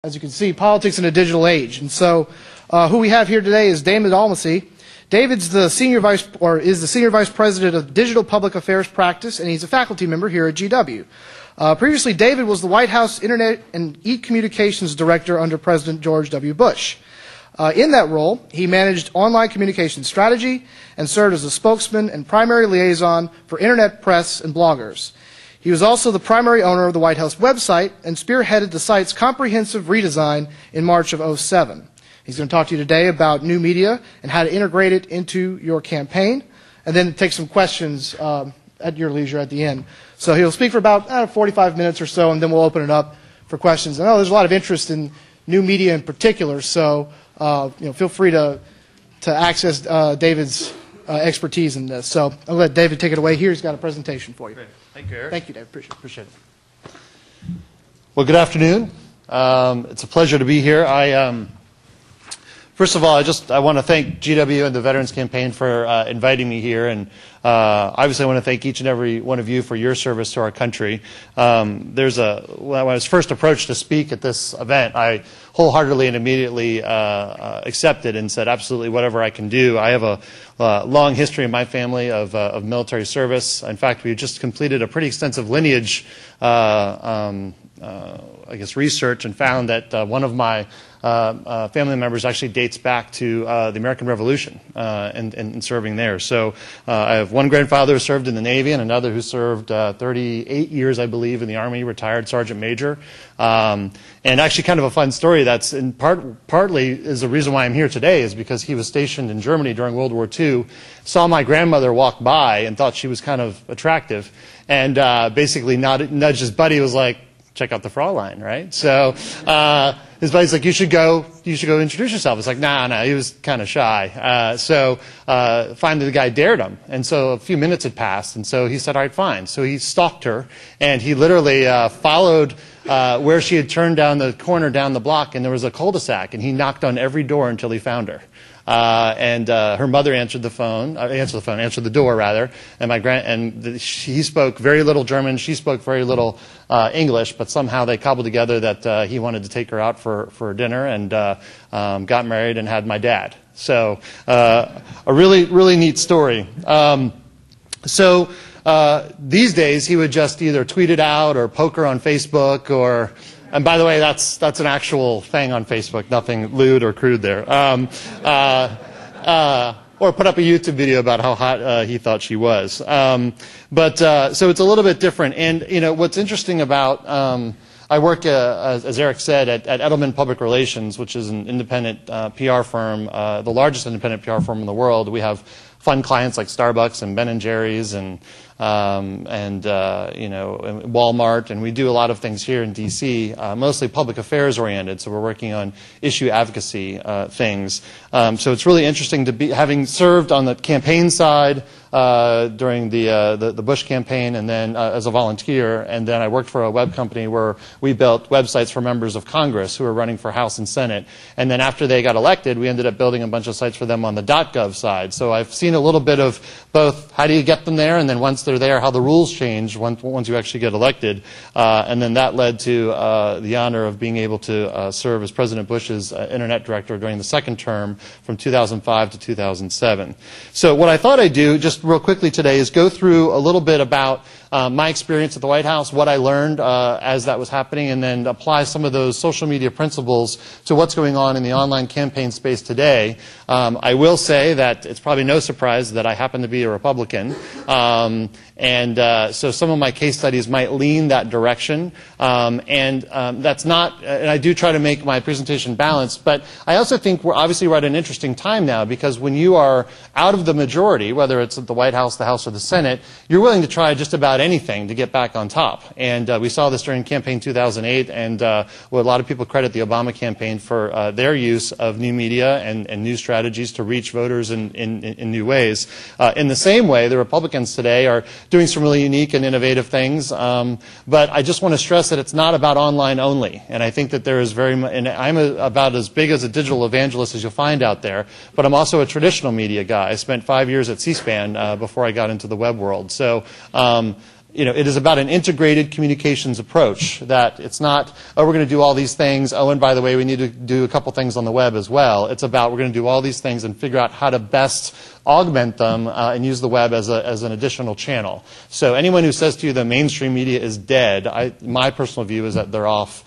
As you can see, politics in a digital age. And so who we have here today is David Almasi. David's is the senior vice president of digital public affairs practice, and he's a faculty member here at GW. Previously, David was the White House Internet and E-Communications Director under President George W. Bush. In that role, he managed online communication strategy and served as a spokesman and primary liaison for Internet press and bloggers. He was also the primary owner of the White House website and spearheaded the site's comprehensive redesign in March of '07. He's going to talk to you today about new media and how to integrate it into your campaign, and then take some questions at your leisure at the end. So he'll speak for about 45 minutes or so, and then we'll open it up for questions. I know there's a lot of interest in new media in particular, so feel free to access David's expertise in this. So I'll let David take it away here. He's got a presentation for you. Great. Thank you, Eric. Thank you, David. Appreciate it. Well, good afternoon. It's a pleasure to be here. First of all, I want to thank GW and the Veterans Campaign for inviting me here, and obviously I want to thank each and every one of you for your service to our country. When I was first approached to speak at this event, I wholeheartedly and immediately accepted and said absolutely whatever I can do. I have a long history in my family of military service. In fact, we just completed a pretty extensive lineage research, and found that one of my family members actually dates back to the American Revolution and serving there. So I have one grandfather who served in the Navy and another who served 38 years, I believe, in the Army, retired Sergeant Major. And actually kind of a fun story that's partly is the reason why I'm here today is because he was stationed in Germany during World War II, saw my grandmother walk by and thought she was kind of attractive, and basically nudged his buddy, was like, check out the Fraulein, right? So his buddy's like, you should go introduce yourself. It's like, no, he was kind of shy. So finally the guy dared him. And so a few minutes had passed, and so he said, all right, fine. So he stalked her, and he literally followed where she had turned down the corner down the block, and there was a cul-de-sac, and he knocked on every door until he found her. And her mother answered the door rather, and he spoke very little German, she spoke very little English, but somehow they cobbled together that he wanted to take her out for dinner, and got married and had my dad. So a really, really neat story. These days he would just either tweet it out or poke her on Facebook, and by the way, that's an actual thing on Facebook, nothing lewd or crude there. Or put up a YouTube video about how hot he thought she was. So it's a little bit different. And what's interesting about I work, as Eric said, at Edelman Public Relations, which is an independent PR firm, the largest independent PR firm in the world. We have fun clients like Starbucks and Ben & Jerry's and Walmart, and we do a lot of things here in D.C., mostly public affairs oriented, so we're working on issue advocacy things. So it's really interesting to be, having served on the campaign side during the Bush campaign, and then as a volunteer, and then I worked for a web company where we built websites for members of Congress who were running for House and Senate, and then after they got elected, we ended up building a bunch of sites for them on the .gov side. So I've seen a little bit of both how do you get them there, and then once they're there, how the rules change once you actually get elected, and then that led to the honor of being able to serve as President Bush's Internet Director during the second term from 2005 to 2007. So what I thought I'd do, just real quickly today, is go through a little bit about my experience at the White House, what I learned as that was happening, and then apply some of those social media principles to what's going on in the online campaign space today. I will say that it's probably no surprise that I happen to be a Republican, so some of my case studies might lean that direction, that's not, and I do try to make my presentation balanced, but I also think we're at an interesting time now, because when you are out of the majority, whether it's at the White House, the House, or the Senate, you're willing to try just about anything to get back on top. And we saw this during campaign 2008, and a lot of people credit the Obama campaign for their use of new media and new strategies to reach voters in new ways. In the same way, the Republicans today are doing some really unique and innovative things, but I just want to stress that it's not about online only. And I think that there is and I'm about as big as a digital evangelist as you'll find out there, but I'm also a traditional media guy. I spent 5 years at C-SPAN before I got into the web world. So it is about an integrated communications approach, that it's not, oh, we're going to do all these things, oh, and by the way, we need to do a couple things on the web as well. It's about, we're going to do all these things and figure out how to best augment them and use the web as an additional channel. So anyone who says to you the mainstream media is dead, my personal view is that they're off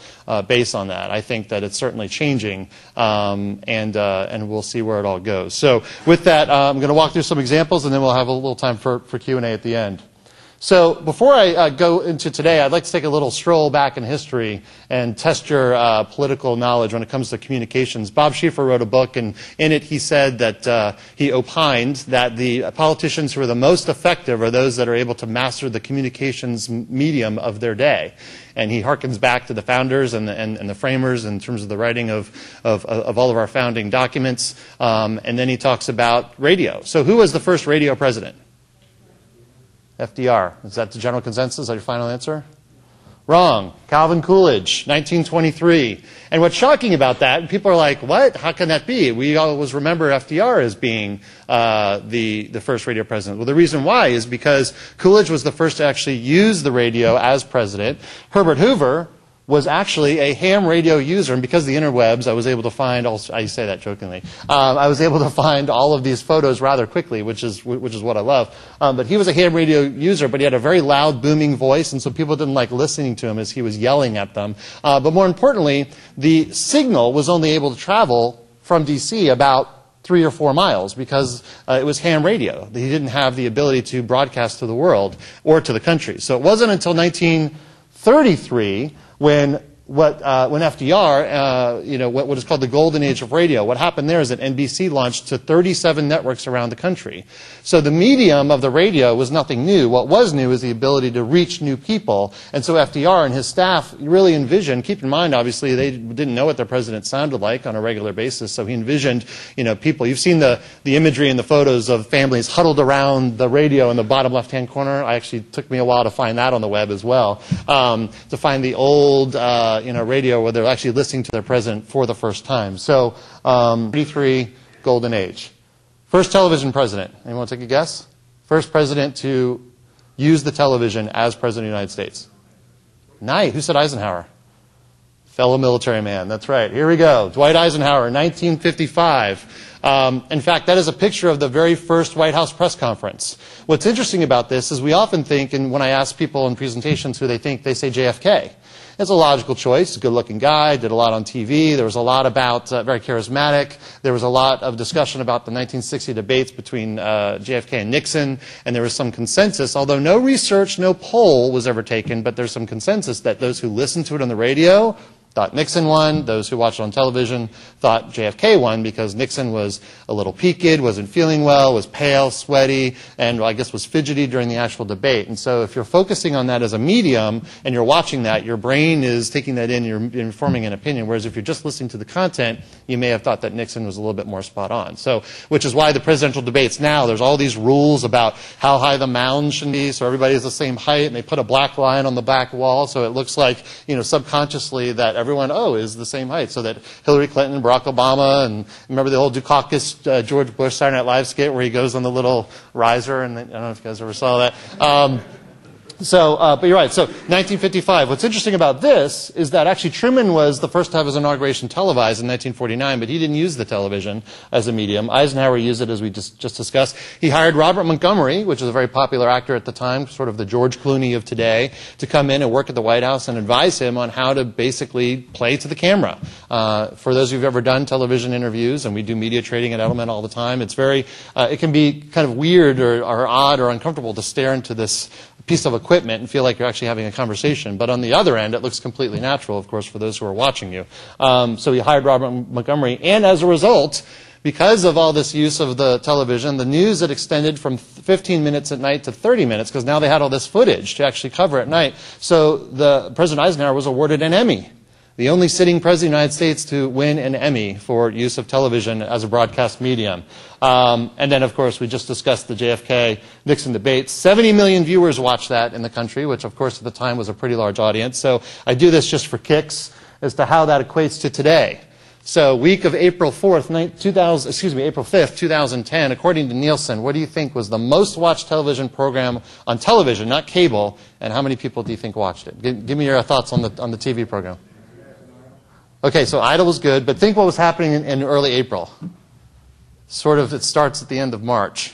base on that. I think that it's certainly changing, and we'll see where it all goes. So with that, I'm going to walk through some examples, and then we'll have a little time for Q&A at the end. So before I go into today, I'd like to take a little stroll back in history and test your political knowledge when it comes to communications. Bob Schieffer wrote a book, and in it he said that he opined that the politicians who are the most effective are those that are able to master the communications medium of their day. And he harkens back to the founders and the framers in terms of the writing of all of our founding documents. And then he talks about radio. So who was the first radio president? FDR. Is that the general consensus? Is that your final answer? Wrong. Calvin Coolidge, 1923. And what's shocking about that, people are like, what? How can that be? We always remember FDR as being the first radio president. Well, the reason why is because Coolidge was the first to actually use the radio as president. Herbert Hoover was actually a ham radio user, and because of the interwebs, I was able to find, I say that jokingly, I was able to find all of these photos rather quickly, which is what I love. But he was a ham radio user, but he had a very loud, booming voice, and so people didn't like listening to him as he was yelling at them. But more importantly, the signal was only able to travel from D.C. about 3 or 4 miles because it was ham radio. He didn't have the ability to broadcast to the world or to the country. So it wasn't until 1933 when FDR, what is called the golden age of radio. What happened there is that NBC launched to 37 networks around the country. So the medium of the radio was nothing new. What was new is the ability to reach new people. And so FDR and his staff really envisioned, keep in mind, obviously, they didn't know what their president sounded like on a regular basis. So he envisioned, people. You've seen the imagery and the photos of families huddled around the radio in the bottom left-hand corner. Actually took me a while to find that on the web as well. To find the old, radio where they're actually listening to their president for the first time. So, 33, golden age. First television president. Anyone want to take a guess? First president to use the television as president of the United States. Nice. Who said Eisenhower? Fellow military man. That's right. Here we go. Dwight Eisenhower, 1955. In fact, that is a picture of the very first White House press conference. What's interesting about this is we often think, and when I ask people in presentations who they think, they say JFK. It's a logical choice. He's a good-looking guy, did a lot on TV. There was a lot about, very charismatic. There was a lot of discussion about the 1960 debates between JFK and Nixon, and there was some consensus, although no research, no poll was ever taken, but there's some consensus that those who listened to it on the radio thought Nixon won. Those who watched it on television thought JFK won because Nixon was a little peaked, wasn't feeling well, was pale, sweaty, and I guess was fidgety during the actual debate. And so if you're focusing on that as a medium and you're watching that, your brain is taking that in, you're forming an opinion. Whereas if you're just listening to the content, you may have thought that Nixon was a little bit more spot on. So, which is why the presidential debates now, there's all these rules about how high the mound should be, so everybody's the same height, and they put a black line on the back wall, so it looks like, subconsciously that everyone, is the same height, so that Hillary Clinton, Barack Obama, and remember the old Dukakis, George Bush Saturday Night Live skit where he goes on the little riser, and I don't know if you guys ever saw that. But you're right. So 1955. What's interesting about this is that actually Truman was the first to have his inauguration televised in 1949, but he didn't use the television as a medium. Eisenhower used it, as we just discussed. He hired Robert Montgomery, which was a very popular actor at the time, sort of the George Clooney of today, to come in and work at the White House and advise him on how to basically play to the camera. For those who've ever done television interviews, and we do media trading at Edelman all the time, it's very, it can be kind of weird or odd or uncomfortable to stare into this piece of equipment and feel like you're actually having a conversation. But on the other end, it looks completely natural, of course, for those who are watching you. So he hired Robert Montgomery, and as a result, because of all this use of the television, the news had extended from 15 minutes at night to 30 minutes, because now they had all this footage to actually cover at night. So President Eisenhower was awarded an Emmy. The only sitting president of the United States to win an Emmy for use of television as a broadcast medium. And then, of course, we just discussed the JFK-Nixon debate. 70 million viewers watched that in the country, which, of course, at the time was a pretty large audience. So I do this just for kicks as to how that equates to today. So week of April 4th, April 5th, 2010, according to Nielsen, what do you think was the most watched television program on television, not cable, and how many people do you think watched it? Give me your thoughts on the TV program. Okay, so Idol was good, but think what was happening in early April. Sort of, it starts at the end of March.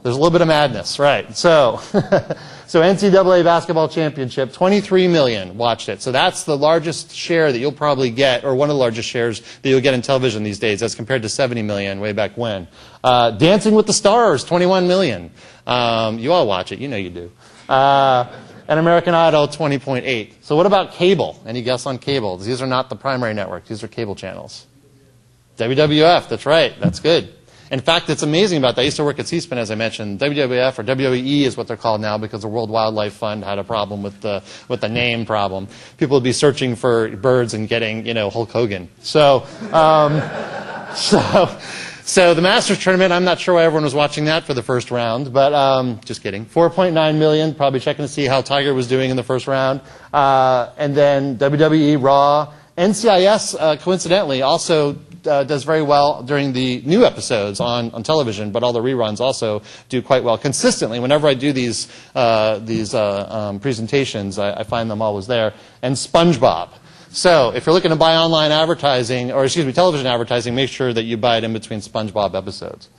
There's a little bit of madness, right? So, so NCAA basketball championship, 23 million watched it. So that's the largest share that you'll probably get, or one of the largest shares that you'll get in television these days, as compared to 70 million way back when. Dancing with the Stars, 21 million. You all watch it, you know you do. And American Idol, 20.8. So what about cable? Any guess on cable? These are not the primary network. These are cable channels. WWF, that's right. That's good. In fact, it's amazing about that. I used to work at C-SPAN, as I mentioned. WWF, or WWE is what they're called now, because the World Wildlife Fund had a problem with the name problem. People would be searching for birds and getting, Hulk Hogan. So the Masters tournament, I'm not sure why everyone was watching that for the first round, but just kidding. 4.9 million, probably checking to see how Tiger was doing in the first round. And then WWE, Raw. NCIS, coincidentally, also does very well during the new episodes on television, but all the reruns also do quite well consistently. Whenever I do these presentations, I find them always there. And SpongeBob. So if you're looking to buy online advertising, or television advertising, make sure that you buy it in between SpongeBob episodes.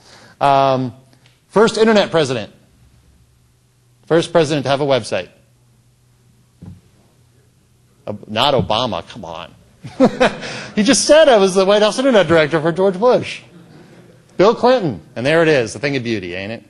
First internet president. First president to have a website. Not Obama, come on. He just said I was the White House Internet Director for George Bush. Bill Clinton. And there it is, a thing of beauty, ain't it?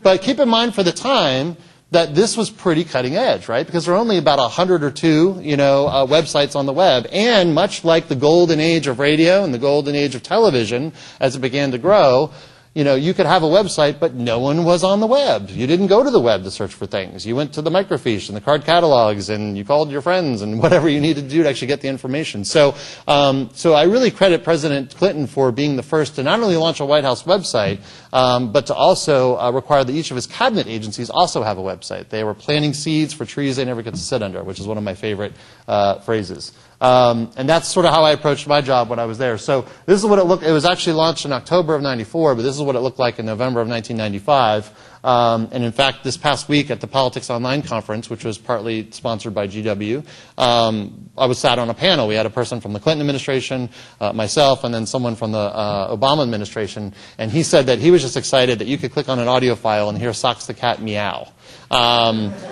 But keep in mind for the time that this was pretty cutting edge, right? Because there are only about 100 or two, websites on the web. And much like the golden age of radio and the golden age of television, as it began to grow, you could have a website, but no one was on the web. You didn't go to the web to search for things. You went to the microfiche and the card catalogs, and you called your friends and whatever you needed to do to actually get the information. So I really credit President Clinton for being the first to not only launch a White House website, but to also require that each of his cabinet agencies also have a website. They were planting seeds for trees they never get to sit under, which is one of my favorite phrases. And that's sort of how I approached my job when I was there. So this is what it looked. It was actually launched in October of '94, but this is what it looked like in November of 1995. And in fact, this past week at the Politics Online conference, which was partly sponsored by GW, I was sat on a panel. We had a person from the Clinton administration, myself, and then someone from the Obama administration. And he said that he was just excited that you could click on an audio file and hear Socks the cat meow.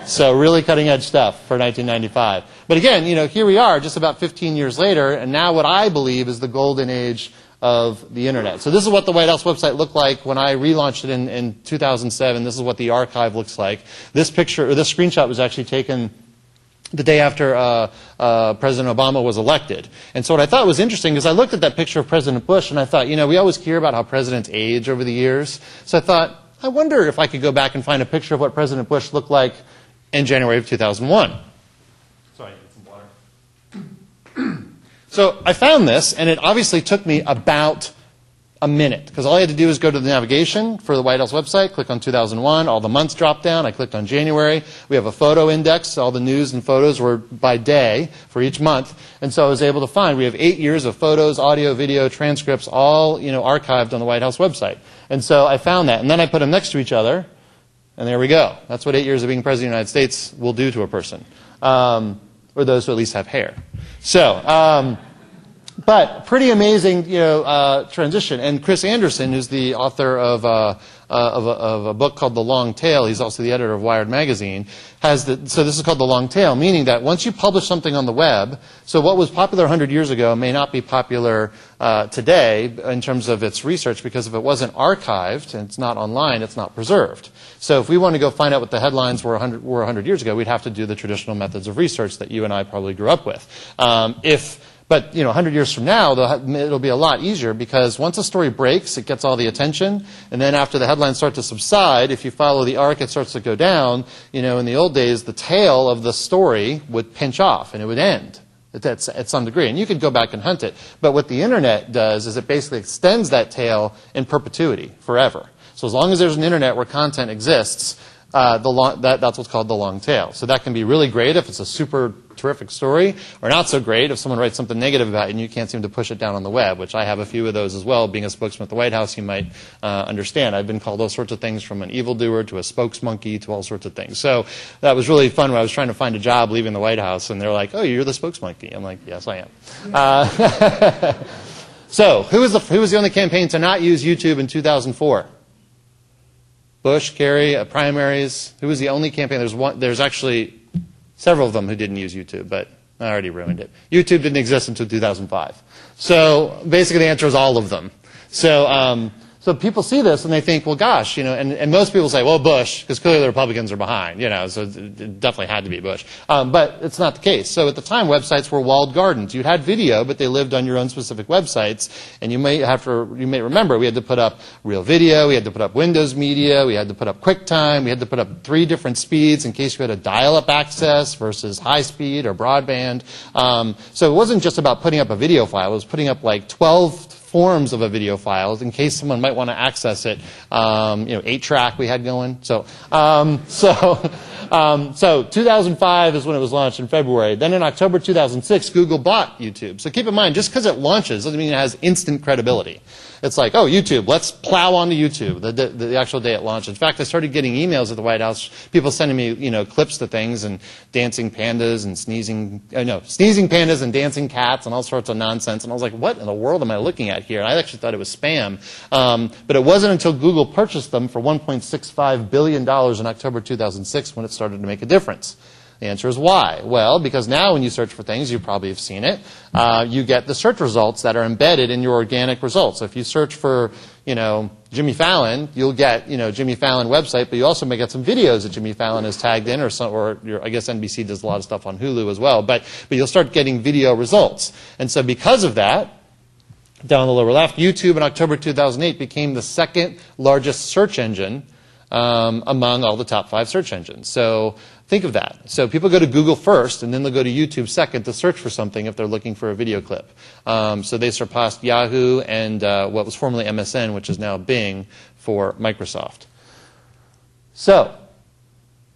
So really cutting edge stuff for 1995. But again, here we are just about 15 years later, and now what I believe is the golden age of the internet. So this is what the White House website looked like when I relaunched it in 2007. This is what the archive looks like. This picture, or this screenshot was actually taken the day after President Obama was elected. And so what I thought was interesting is I looked at that picture of President Bush and I thought, we always hear about how presidents age over the years. So I thought, I wonder if I could go back and find a picture of what President Bush looked like in January of 2001. Sorry, get some water. So I found this, and it obviously took me about a minute, because all I had to do was go to the navigation for the White House website, click on 2001, all the months dropped down, I clicked on January, we have a photo index, all the news and photos were by day for each month, and so I was able to find, we have 8 years of photos, audio, video, transcripts, all archived on the White House website. And so I found that, and then I put them next to each other, and there we go. That's what 8 years of being President of the United States will do to a person, or those who at least have hair. So, but pretty amazing, transition. And Chris Anderson, who's the author of a book called The Long Tail, he's also the editor of Wired magazine, so this is called The Long Tail, meaning that once you publish something on the web, so what was popular 100 years ago may not be popular today in terms of its research, because if it wasn't archived and it's not online, it's not preserved. So if we want to go find out what the headlines were 100 years ago, we'd have to do the traditional methods of research that you and I probably grew up with. But 100 years from now, it'll be a lot easier, because once a story breaks, it gets all the attention, and then after the headlines start to subside, if you follow the arc, it starts to go down. In the old days, the tail of the story would pinch off, and it would end at some degree. And you could go back and hunt it. But what the internet does is it basically extends that tail in perpetuity, forever. So as long as there's an internet where content exists, that's what's called the long tail. So that can be really great if it's a super terrific story, or not so great if someone writes something negative about you and you can't seem to push it down on the web, which I have a few of those as well. Being a spokesman at the White House, you might understand. I've been called all sorts of things, from an evildoer to a spokesmonkey to all sorts of things. So that was really fun when I was trying to find a job leaving the White House, and they're like, oh, you're the spokesmonkey. I'm like, yes, I am. So who was the only campaign to not use YouTube in 2004? Bush, Kerry, primaries. Who was the only campaign? There's actually several of them who didn't use YouTube, but I already ruined it. YouTube didn't exist until 2005. So basically the answer is all of them. So people see this and they think, well, gosh, and most people say, well, Bush, because clearly the Republicans are behind, so it definitely had to be Bush. But it's not the case. So at the time, websites were walled gardens. You had video, but they lived on your own specific websites. And you may remember, we had to put up Real Video, we had to put up Windows Media, we had to put up QuickTime, we had to put up 3 different speeds in case you had a dial-up access versus high speed or broadband. So it wasn't just about putting up a video file. It was putting up like 12 forms of a video file in case someone might want to access it. 8-track we had going. So 2005 is when it was launched in February. Then in October 2006, Google bought YouTube. So keep in mind, just because it launches doesn't mean it has instant credibility. It's like, oh, YouTube, let's plow onto YouTube the actual day it launched. In fact, I started getting emails at the White House, people sending me, clips to things and dancing pandas and sneezing pandas and dancing cats and all sorts of nonsense. And I was like, what in the world am I looking at here? And I actually thought it was spam. But it wasn't until Google purchased them for $1.65 billion in October 2006 when it started to make a difference. The answer is why? Well, because now when you search for things, you probably have seen it, you get the search results that are embedded in your organic results. So if you search for, Jimmy Fallon, you'll get, Jimmy Fallon website, but you also may get some videos that Jimmy Fallon has tagged in, or I guess NBC does a lot of stuff on Hulu as well, but you'll start getting video results. And so because of that, down the lower left, YouTube in October 2008 became the second largest search engine among all the top 5 search engines. So think of that. So people go to Google first, and then they'll go to YouTube second to search for something if they're looking for a video clip. So they surpassed Yahoo and what was formerly MSN, which is now Bing, for Microsoft. So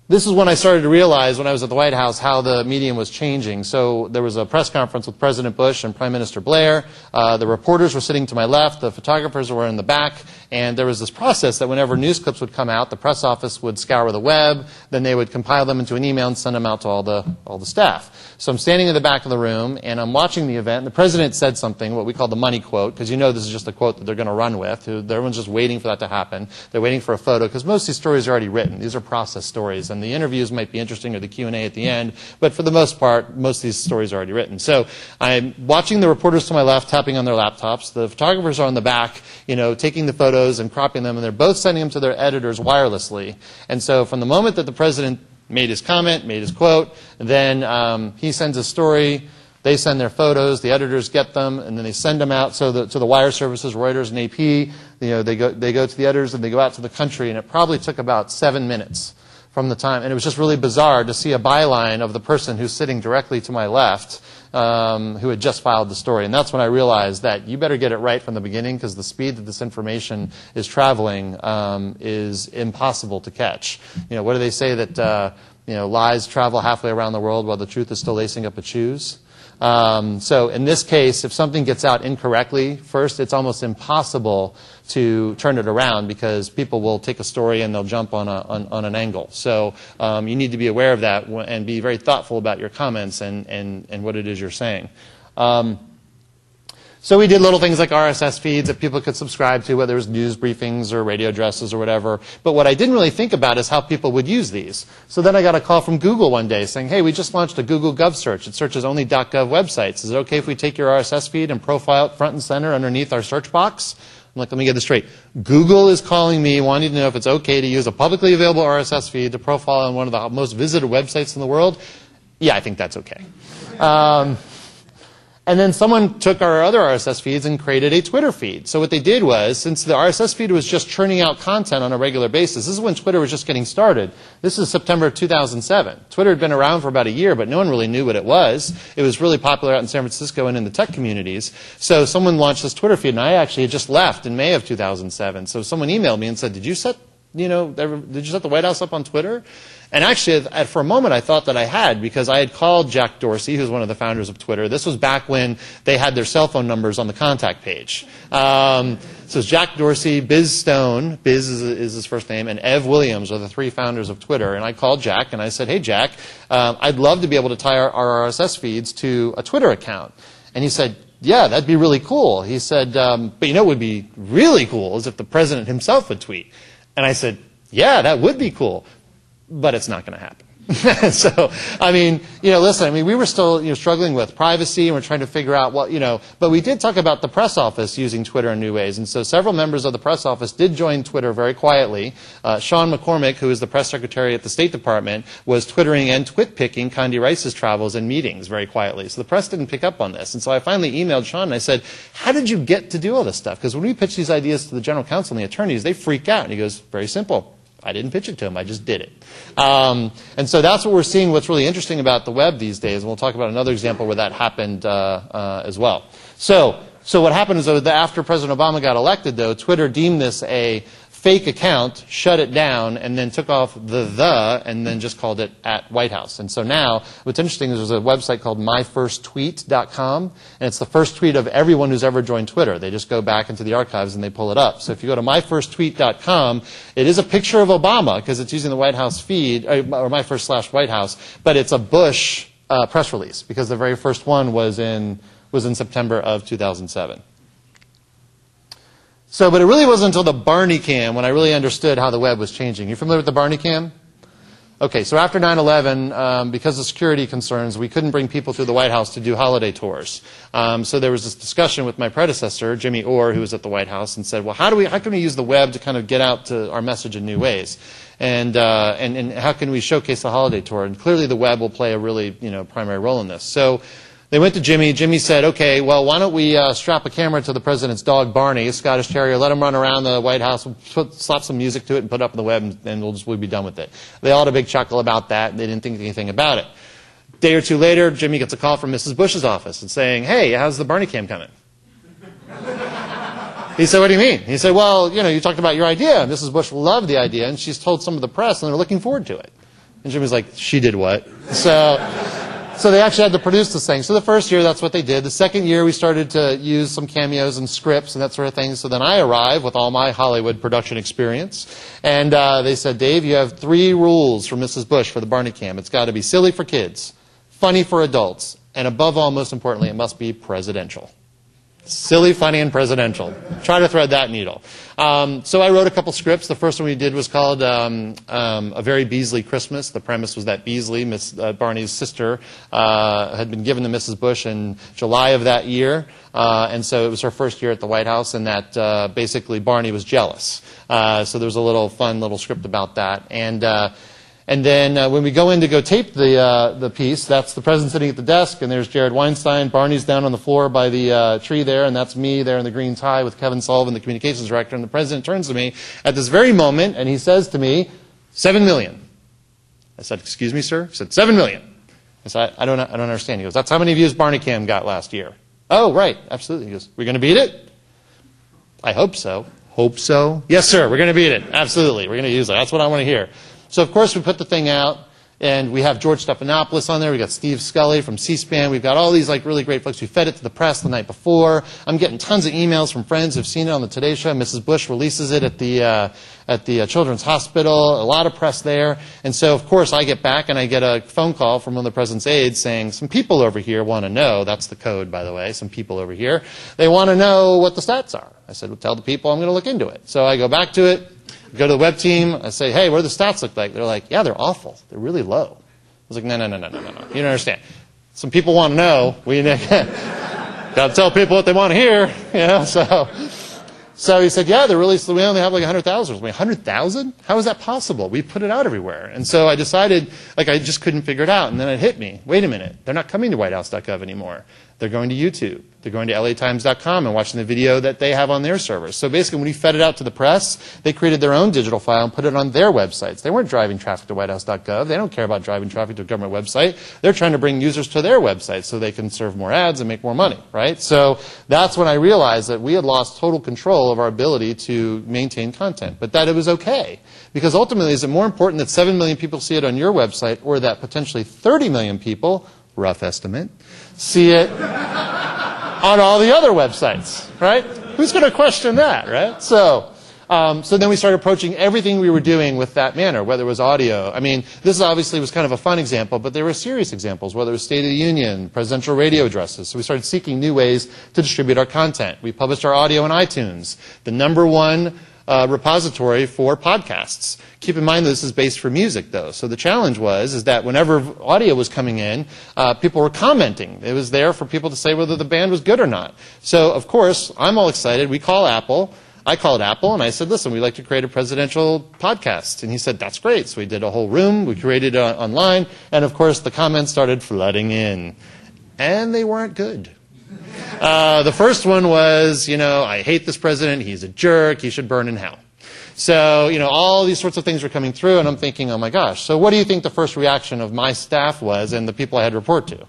this is when I started to realize, when I was at the White House, how the medium was changing. So there was a press conference with President Bush and Prime Minister Blair. The reporters were sitting to my left. The photographers were in the back. And there was this process that whenever news clips would come out, the press office would scour the web. Then they would compile them into an email and send them out to all the staff. So I'm standing in the back of the room, and I'm watching the event. And the president said something, what we call the money quote, because this is just a quote that they're going to run with. Everyone's just waiting for that to happen. They're waiting for a photo, because most of these stories are already written. These are process stories. And the interviews might be interesting, or the Q&A at the end, but for the most part, most of these stories are already written. So I'm watching the reporters to my left tapping on their laptops. The photographers are on the back, taking the photos and cropping them, and they're both sending them to their editors wirelessly. And so from the moment that the president made his comment, made his quote, then he sends a story. They send their photos, the editors get them, and then they send them out to the wire services, Reuters and AP. They go to the editors and they go out to the country, and it probably took about 7 minutes from the time. And it was just really bizarre to see a byline of the person who's sitting directly to my left, who had just filed the story. And that's when I realized that you better get it right from the beginning, because the speed that this information is traveling is impossible to catch. What do they say that lies travel halfway around the world while the truth is still lacing up its shoes? So in this case, if something gets out incorrectly, first, it's almost impossible to turn it around, because people will take a story and they'll jump on an angle. So you need to be aware of that and be very thoughtful about your comments and what it is you're saying. So we did little things like RSS feeds that people could subscribe to, whether it was news briefings or radio addresses or whatever. But what I didn't really think about is how people would use these. So then I got a call from Google one day saying, hey, we just launched a Google Gov search. It searches only .gov websites. Is it okay if we take your RSS feed and profile it front and center underneath our search box? I'm like, let me get this straight. Google is calling me wanting to know if it's okay to use a publicly available RSS feed to profile on one of the most visited websites in the world. Yeah, I think that's okay. And then someone took our other RSS feeds and created a Twitter feed. So what they did was, since the RSS feed was just churning out content on a regular basis, this is when Twitter was just getting started. This is September of 2007. Twitter had been around for about a year, but no one really knew what it was. It was really popular out in San Francisco and in the tech communities. So someone launched this Twitter feed, and I actually had just left in May of 2007. So someone emailed me and said, did you set did you set the White House up on Twitter? And actually, for a moment, I thought that I had, because I had called Jack Dorsey, who's one of the founders of Twitter. This was back when they had their cell phone numbers on the contact page. So it's Jack Dorsey, Biz Stone, Biz is his first name, and Ev Williams are the three founders of Twitter. And I called Jack, and I said, hey, Jack, I'd love to be able to tie our RSS feeds to a Twitter account. And he said, yeah, that'd be really cool. He said, but what would be really cool is if the president himself would tweet. And I said, yeah, that would be cool, but it's not going to happen. So, listen, we were still, struggling with privacy, and we're trying to figure out but we did talk about the press office using Twitter in new ways. And so several members of the press office did join Twitter very quietly. Sean McCormick, who is the press secretary at the State Department, was twittering and twit-picking Condi Rice's travels and meetings very quietly. So the press didn't pick up on this. And so I finally emailed Sean and I said, how did you get to do all this stuff? Because when we pitch these ideas to the general counsel and the attorneys, they freak out. And he goes, very simple. I didn't pitch it to him. I just did it. And so that's what we're seeing. What's really interesting about the web these days, and we'll talk about another example where that happened as well. So what happened is that after President Obama got elected, though, Twitter deemed this a fake account, shut it down, and then took off the, and then just called it @WhiteHouse. And so now, what's interesting is there's a website called myfirsttweet.com, and it's the first tweet of everyone who's ever joined Twitter. They just go back into the archives and they pull it up. So if you go to myfirsttweet.com, it is a picture of Obama, because it's using the White House feed, or myfirst/White House, but it's a Bush press release, because the very first one was in September of 2007. But it really wasn't until the Barney Cam when I really understood how the web was changing. You familiar with the Barney Cam? Okay, so after 9/11, because of security concerns, we couldn't bring people through the White House to do holiday tours. So there was this discussion with my predecessor, Jimmy Orr, who was at the White House, and said, well, how can we use the web to kind of get out to our message in new ways? And how can we showcase the holiday tour? And clearly the web will play a really primary role in this. So they went to Jimmy. Jimmy said, okay, well, why don't we strap a camera to the president's dog, Barney, a Scottish Terrier, let him run around the White House, slap some music to it and put it up on the web, and we'll be done with it. They all had a big chuckle about that. They didn't think anything about it. A day or two later, Jimmy gets a call from Mrs. Bush's office and saying, hey, how's the Barney Cam coming? He said, what do you mean? He said, well, you talked about your idea. Mrs. Bush loved the idea, and she's told some of the press, and they're looking forward to it. And Jimmy's like, she did what? So they actually had to produce this thing. So the first year, that's what they did. The second year, we started to use some cameos and scripts and that sort of thing. So then I arrived with all my Hollywood production experience. And they said, Dave, you have 3 rules for Mrs. Bush for the Barney Cam. It's got to be silly for kids, funny for adults, and above all, most importantly, it must be presidential. Silly, funny, and presidential. Try to thread that needle. So I wrote a couple scripts. The first one we did was called A Very Beasley Christmas. The premise was that Beasley, Barney's sister, had been given to Mrs. Bush in July of that year. And so it was her first year at the White House, and that basically Barney was jealous. So there was a little fun little script about that. And then when we go in to go tape the piece, that's the president sitting at the desk, and there's Jared Weinstein. Barney's down on the floor by the tree there, and that's me there in the green tie with Kevin Sullivan, the communications director. And the president turns to me at this very moment, and he says to me, $7 million. I said, excuse me, sir? He said, $7 million. I said, I don't understand. He goes, that's how many views Barney Cam got last year. Oh, right, absolutely. He goes, we're going to beat it? I hope so. Hope so? Yes, sir, we're going to beat it. Absolutely, we're going to use it. That's what I want to hear. So, of course, we put the thing out, and we have George Stephanopoulos on there. We've got Steve Scully from C-SPAN. We've got all these really great folks. We fed it to the press the night before. I'm getting tons of emails from friends who've seen it on the Today Show. Mrs. Bush releases it at the Children's Hospital. A lot of press there. And so, of course, I get back, and I get a phone call from one of the president's aides saying, some people over here want to know. That's the code, by the way. Some people over here. They want to know what the stats are. I said, well, tell the people I'm going to look into it. So I go back to it. Go to the web team. I say, hey, what do the stats look like? They're like, yeah, they're awful. They're really low. I was like, no. You don't understand. Some people want to know. We got to tell people what they want to hear. So he said, yeah, they're really slow. We only have like 100,000. 100,000? How is that possible? We put it out everywhere. And so I decided, I just couldn't figure it out. And then it hit me. Wait a minute. They're not coming to whitehouse.gov anymore. They're going to YouTube. They're going to LATimes.com and watching the video that they have on their servers. So basically, when we fed it out to the press, they created their own digital file and put it on their websites. They weren't driving traffic to whitehouse.gov. They don't care about driving traffic to a government website. They're trying to bring users to their website so they can serve more ads and make more money, right? So that's when I realized that we had lost total control of our ability to maintain content, but that it was okay. Because ultimately, is it more important that 7 million people see it on your website or that potentially 30 million people, rough estimate, see it on all the other websites, right? Who's going to question that, right? So then we started approaching everything we were doing with that manner, whether it was audio. I mean, this obviously was kind of a fun example, but there were serious examples, whether it was State of the Union, presidential radio addresses. So we started seeking new ways to distribute our content. We published our audio on iTunes, the #1 repository for podcasts. Keep in mind that this is based for music, though. So the challenge is that whenever audio was coming in, people were commenting. It was there for people to say whether the band was good or not. So, of course, I'm all excited. We call Apple. I called Apple, and I said, listen, we'd like to create a presidential podcast. And he said, that's great. So we did a whole room. We created it online. And, of course, the comments started flooding in. And they weren't good. The first one was, I hate this president. He's a jerk. He should burn in hell. So, all these sorts of things were coming through, and I'm thinking, oh my gosh. So what do you think the first reaction of my staff was and the people I had to report to?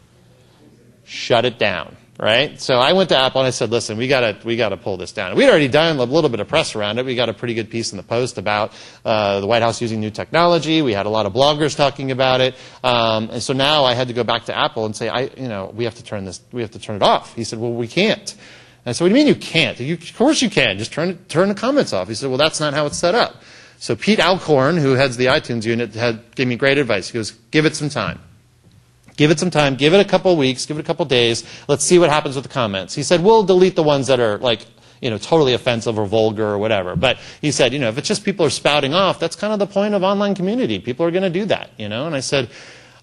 Shut it down, right? So I went to Apple and I said, listen, we gotta pull this down. We'd already done a little bit of press around it. We got a pretty good piece in the Post about the White House using new technology. We had a lot of bloggers talking about it. And so now I had to go back to Apple and say, we have to turn it off. He said, well, we can't. And I said, what do you mean you can't? Of course you can. Just turn the comments off. He said, well, that's not how it's set up. So Pete Alcorn, who heads the iTunes unit, gave me great advice. He goes, give it some time. Give it some time. Give it a couple of weeks. Give it a couple of days. Let's see what happens with the comments. He said, we'll delete the ones that are totally offensive or vulgar or whatever. But he said, if it's just people are spouting off, that's kind of the point of online community. People are going to do that, And I said,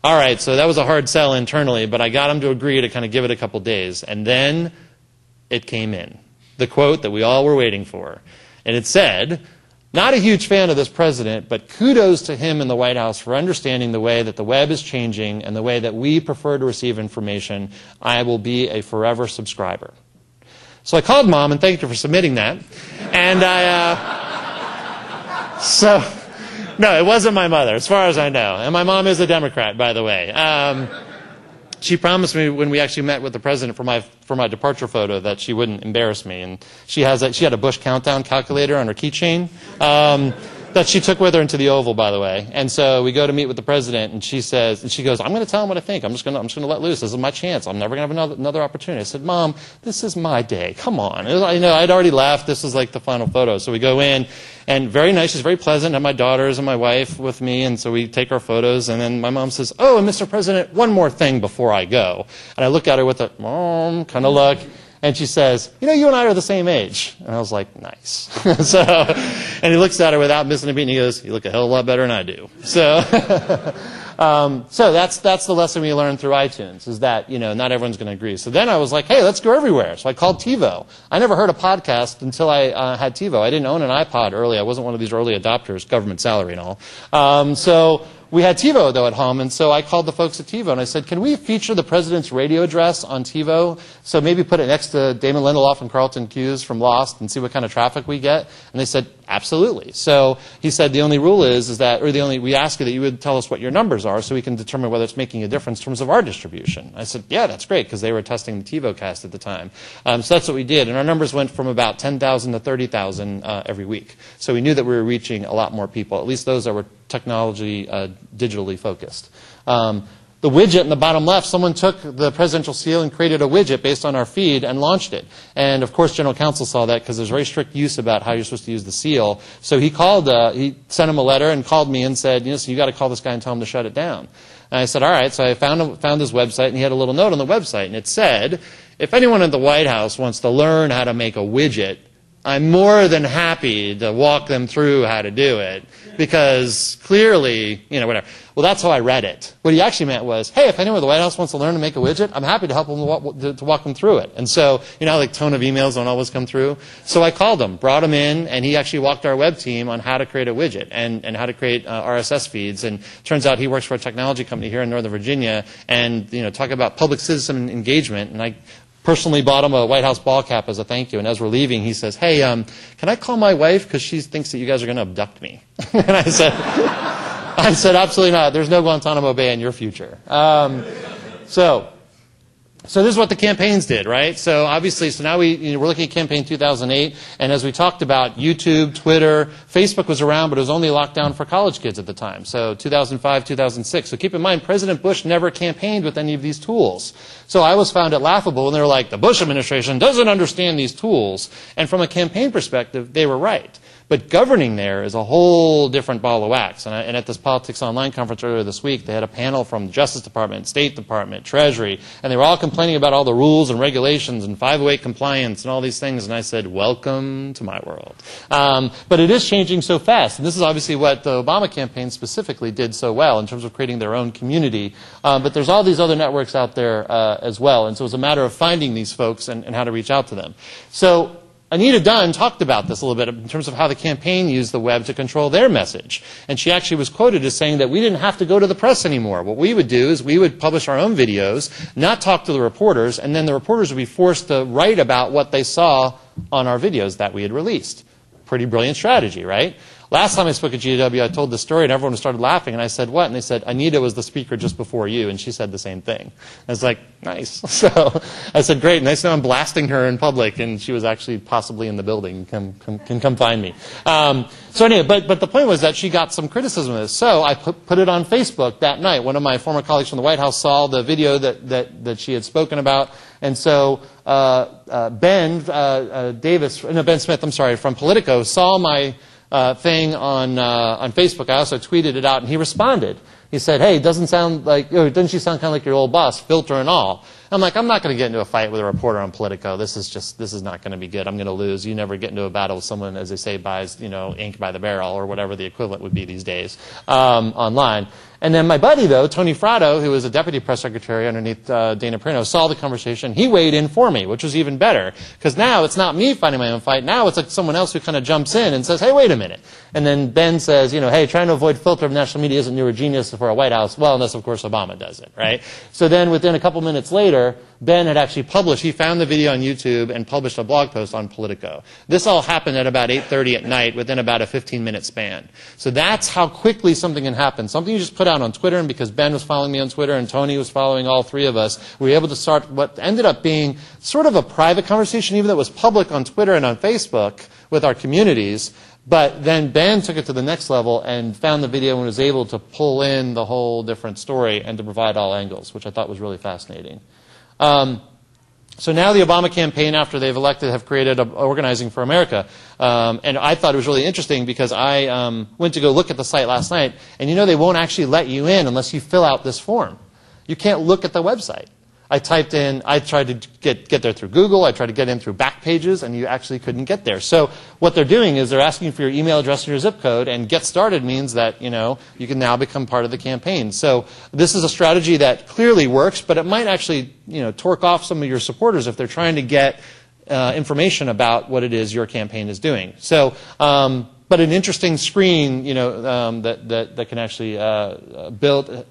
all right, so that was a hard sell internally, but I got him to agree to kind of give it a couple of days. And then it came in. The quote that we all were waiting for. And it said, not a huge fan of this president, but kudos to him in the White House for understanding the way that the web is changing and the way that we prefer to receive information. I will be a forever subscriber. So I called Mom and thanked her for submitting that. And no, it wasn't my mother, as far as I know. And my mom is a Democrat, by the way. She promised me when we actually met with the president for my departure photo that she wouldn't embarrass me. And she had a Bush countdown calculator on her keychain that she took with her into the Oval, by the way. And so we go to meet with the president, and she goes, I'm going to tell him what I think. I'm just going to let loose. This is my chance. I'm never going to have another opportunity. I said, Mom, this is my day. Come on. I'd already left. This was like the final photo. So we go in, and very nice. She's very pleasant. I have my daughters and my wife with me, and so we take our photos. And then my mom says, oh, and Mr. President, one more thing before I go. And I look at her with a mom kind of look. And she says, you and I are the same age. And I was like, nice. And he looks at her without missing a beat, and he goes, you look a hell of a lot better than I do. So that's the lesson we learned through iTunes, is that, not everyone's going to agree. So then I was like, hey, let's go everywhere. So I called TiVo. I never heard a podcast until I had TiVo. I didn't own an iPod early. I wasn't one of these early adopters, government salary and all. So we had TiVo, though, at home, and so I called the folks at TiVo, and I said, can we feature the president's radio address on TiVo? So maybe put it next to Damon Lindelof and Carlton Cuse from Lost and see what kind of traffic we get? And they said, absolutely. So he said, the only rule we ask you that you would tell us what your numbers are so we can determine whether it's making a difference in terms of our distribution. I said, yeah, that's great, because they were testing the TiVo cast at the time. So that's what we did, and our numbers went from about 10,000 to 30,000 every week. So we knew that we were reaching a lot more people, at least those that were technology, digitally focused. The widget in the bottom left, someone took the presidential seal and created a widget based on our feed and launched it. And of course, General Counsel saw that because there's very strict use about how you're supposed to use the seal. So he sent him a letter and called me and said, so you got to call this guy and tell him to shut it down. And I said, all right. So I found his website, and he had a little note on the website, and it said, if anyone at the White House wants to learn how to make a widget, I'm more than happy to walk them through how to do it. because clearly, whatever. Well, that's how I read it. What he actually meant was, hey, if anyone at the White House wants to learn to make a widget, I'm happy to help them to walk them through it. And so, like tone of emails don't always come through. So I called him, brought him in, and he actually walked our web team on how to create a widget and how to create RSS feeds. And turns out he works for a technology company here in Northern Virginia, and talk about public citizen engagement. And I personally bought him a White House ball cap as a thank you. And as we're leaving, he says, hey, can I call my wife because she thinks that you guys are going to abduct me? And I said, absolutely not. There's no Guantanamo Bay in your future. So this is what the campaigns did, right? So obviously, now we're looking at campaign 2008, and as we talked about, YouTube, Twitter, Facebook was around, but it was only locked down for college kids at the time. So 2005, 2006. So keep in mind, President Bush never campaigned with any of these tools. So I always found it laughable when they were like, the Bush administration doesn't understand these tools. And from a campaign perspective, they were right. But governing there is a whole different ball of wax. And at this Politics Online conference earlier this week, they had a panel from the Justice Department, State Department, Treasury, and they were all complaining about all the rules and regulations and 508 compliance and all these things. And I said, welcome to my world. But it is changing so fast. And this is obviously what the Obama campaign specifically did so well in terms of creating their own community. But there's all these other networks out there as well. And so it's a matter of finding these folks and how to reach out to them. So Anita Dunn talked about this a little bit in terms of how the campaign used the web to control their message. And she actually was quoted as saying that we didn't have to go to the press anymore. What we would do is we would publish our own videos, not talk to the reporters, and then the reporters would be forced to write about what they saw on our videos that we had released. Pretty brilliant strategy, right? Last time I spoke at GW, I told the story, and everyone started laughing, and I said, what? And they said, Anita was the speaker just before you, and she said the same thing. I was like, nice. So I said, great, nice to know I'm blasting her in public, and she was actually possibly in the building, can come find me. So anyway, but the point was that she got some criticism of this. So I put it on Facebook that night. One of my former colleagues from the White House saw the video that she had spoken about, and so Ben Smith, from Politico, saw my thing on Facebook. I also tweeted it out, and he responded. He said, hey, doesn't she sound kind of like your old boss, filter and all? I'm like, I'm not going to get into a fight with a reporter on Politico. This is not going to be good. I'm going to lose. You never get into a battle with someone, as they say, buys, ink by the barrel or whatever the equivalent would be these days online. And then my buddy, though, Tony Fratto, who was a deputy press secretary underneath Dana Perino, saw the conversation. He weighed in for me, which was even better. Because now it's not me fighting my own fight. Now it's like someone else who kind of jumps in and says, hey, wait a minute. And then Ben says, hey, trying to avoid filter of national media isn't new or genius for a White House. Well, unless, of course, Obama does it, right? So then within a couple minutes later, Ben had actually he found the video on YouTube and published a blog post on Politico. This all happened at about 8:30 at night within about a 15-minute span. So that's how quickly something can happen. Something you just put out on Twitter, and because Ben was following me on Twitter and Tony was following all three of us, we were able to start what ended up being sort of a private conversation, even though it was public on Twitter and on Facebook with our communities. But then Ben took it to the next level and found the video and was able to pull in the whole different story and to provide all angles, which I thought was really fascinating. So now the Obama campaign, after they've elected, have created Organizing for America. And I thought it was really interesting because I went to go look at the site last night, and they won't actually let you in unless you fill out this form. You can't look at the website. I tried to get there through Google, I tried to get in through back pages, and you actually couldn't get there. So what they're doing is they're asking for your email address and your zip code, and get started means that, you can now become part of the campaign. So this is a strategy that clearly works, but it might actually, torque off some of your supporters if they're trying to get information about what it is your campaign is doing. So, but an interesting screen, that can actually